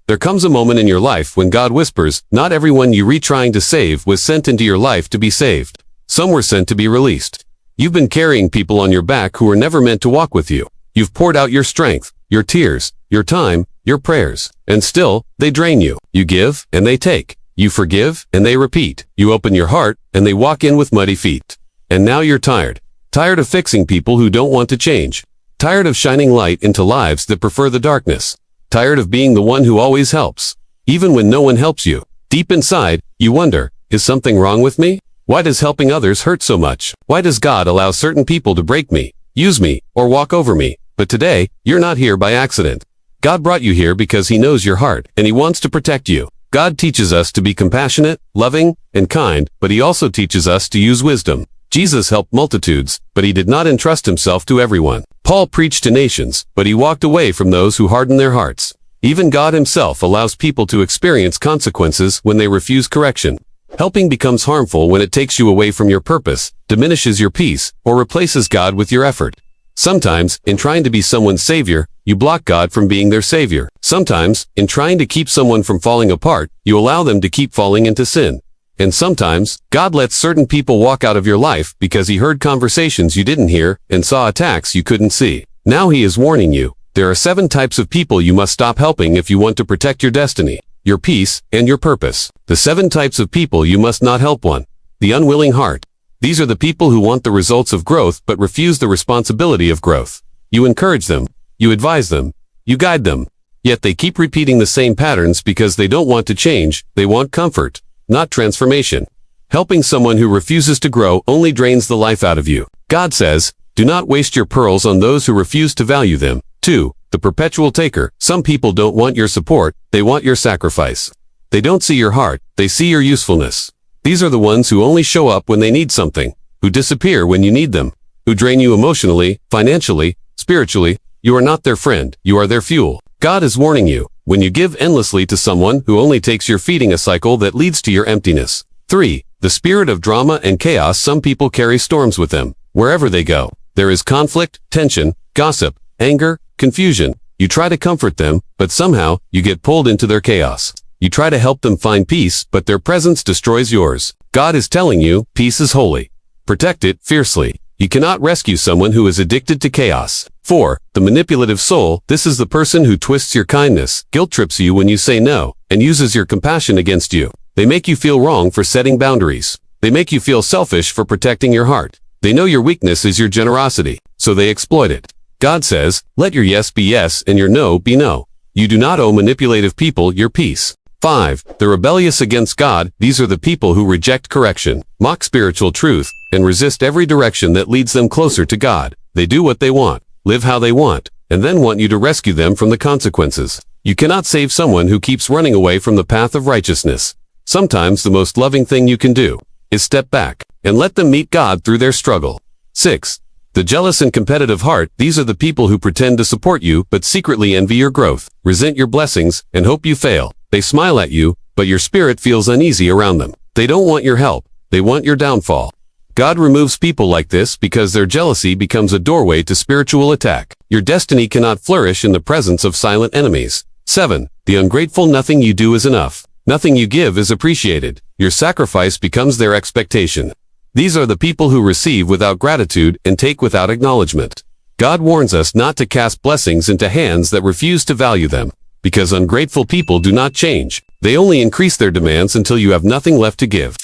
There comes a moment in your life when God whispers, not everyone you were trying to save was sent into your life to be saved. Some were sent to be released. You've been carrying people on your back who were never meant to walk with you. You've poured out your strength, your tears, your time, your prayers, and still, they drain you. You give, and they take. You forgive, and they repeat. You open your heart, and they walk in with muddy feet. And now you're tired. Tired of fixing people who don't want to change. Tired of shining light into lives that prefer the darkness. Tired of being the one who always helps, even when no one helps you. Deep inside, you wonder, is something wrong with me? Why does helping others hurt so much? Why does God allow certain people to break me, use me, or walk over me? But today, you're not here by accident. God brought you here because He knows your heart, and He wants to protect you. God teaches us to be compassionate, loving, and kind, but He also teaches us to use wisdom. Jesus helped multitudes, but He did not entrust Himself to everyone. Paul preached to nations, but he walked away from those who hardened their hearts. Even God Himself allows people to experience consequences when they refuse correction. Helping becomes harmful when it takes you away from your purpose, diminishes your peace, or replaces God with your effort. Sometimes, in trying to be someone's savior, you block God from being their savior. Sometimes, in trying to keep someone from falling apart, you allow them to keep falling into sin. And sometimes, God lets certain people walk out of your life because He heard conversations you didn't hear and saw attacks you couldn't see. Now He is warning you. There are 7 types of people you must stop helping if you want to protect your destiny, your peace, and your purpose. The 7 types of people you must not help. 1. The unwilling heart. These are the people who want the results of growth but refuse the responsibility of growth. You encourage them, you advise them, you guide them, yet they keep repeating the same patterns because they don't want to change, they want comfort, not transformation. Helping someone who refuses to grow only drains the life out of you. God says, do not waste your pearls on those who refuse to value them. 2. The perpetual taker. Some people don't want your support, they want your sacrifice. They don't see your heart, they see your usefulness. These are the ones who only show up when they need something, who disappear when you need them, who drain you emotionally, financially, spiritually. You are not their friend, you are their fuel. God is warning you, when you give endlessly to someone who only takes your feeding a cycle that leads to your emptiness. 3. The spirit of drama and chaos. Some people carry storms with them. Wherever they go, there is conflict, tension, gossip, anger, confusion. You try to comfort them, but somehow, you get pulled into their chaos. You try to help them find peace, but their presence destroys yours. God is telling you, peace is holy. Protect it fiercely. You cannot rescue someone who is addicted to chaos. 4. The manipulative soul. This is the person who twists your kindness, guilt trips you when you say no, and uses your compassion against you. They make you feel wrong for setting boundaries. They make you feel selfish for protecting your heart. They know your weakness is your generosity, so they exploit it. God says, let your yes be yes and your no be no. You do not owe manipulative people your peace. 5. The rebellious against God. These are the people who reject correction, mock spiritual truth, and resist every direction that leads them closer to God. They do what they want, live how they want, and then want you to rescue them from the consequences. You cannot save someone who keeps running away from the path of righteousness. Sometimes the most loving thing you can do is step back and let them meet God through their struggle. 6. The jealous and competitive heart. These are the people who pretend to support you but secretly envy your growth, resent your blessings, and hope you fail. They smile at you, but your spirit feels uneasy around them. They don't want your help, they want your downfall. God removes people like this because their jealousy becomes a doorway to spiritual attack. Your destiny cannot flourish in the presence of silent enemies. 7. The ungrateful. Nothing you do is enough. Nothing you give is appreciated. Your sacrifice becomes their expectation. These are the people who receive without gratitude and take without acknowledgement. God warns us not to cast blessings into hands that refuse to value them. Because ungrateful people do not change. They only increase their demands until you have nothing left to give.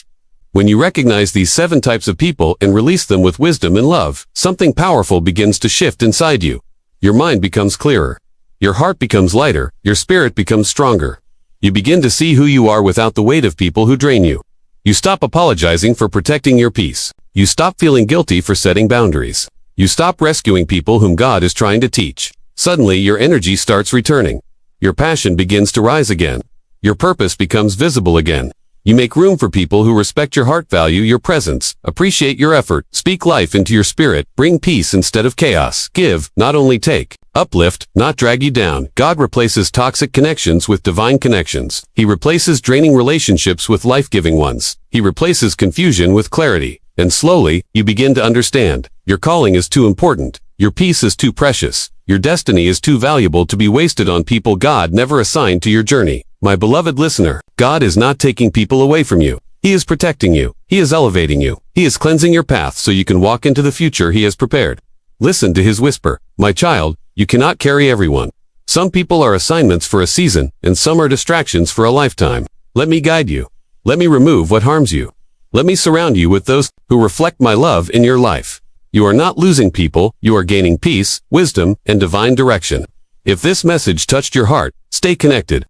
When you recognize these 7 types of people and release them with wisdom and love, something powerful begins to shift inside you. Your mind becomes clearer. Your heart becomes lighter. Your spirit becomes stronger. You begin to see who you are without the weight of people who drain you. You stop apologizing for protecting your peace. You stop feeling guilty for setting boundaries. You stop rescuing people whom God is trying to teach. Suddenly your energy starts returning. Your passion begins to rise again. Your purpose becomes visible again. You make room for people who respect your heart, value your presence, appreciate your effort, speak life into your spirit, bring peace instead of chaos, give, not only take, uplift, not drag you down. God replaces toxic connections with divine connections. He replaces draining relationships with life-giving ones. He replaces confusion with clarity. And slowly, you begin to understand. Your calling is too important. Your peace is too precious. Your destiny is too valuable to be wasted on people God never assigned to your journey. My beloved listener, God is not taking people away from you. He is protecting you. He is elevating you. He is cleansing your path so you can walk into the future He has prepared. Listen to His whisper. My child, you cannot carry everyone. Some people are assignments for a season, and some are distractions for a lifetime. Let me guide you. Let me remove what harms you. Let me surround you with those who reflect my love in your life. You are not losing people, you are gaining peace, wisdom, and divine direction. If this message touched your heart, stay connected.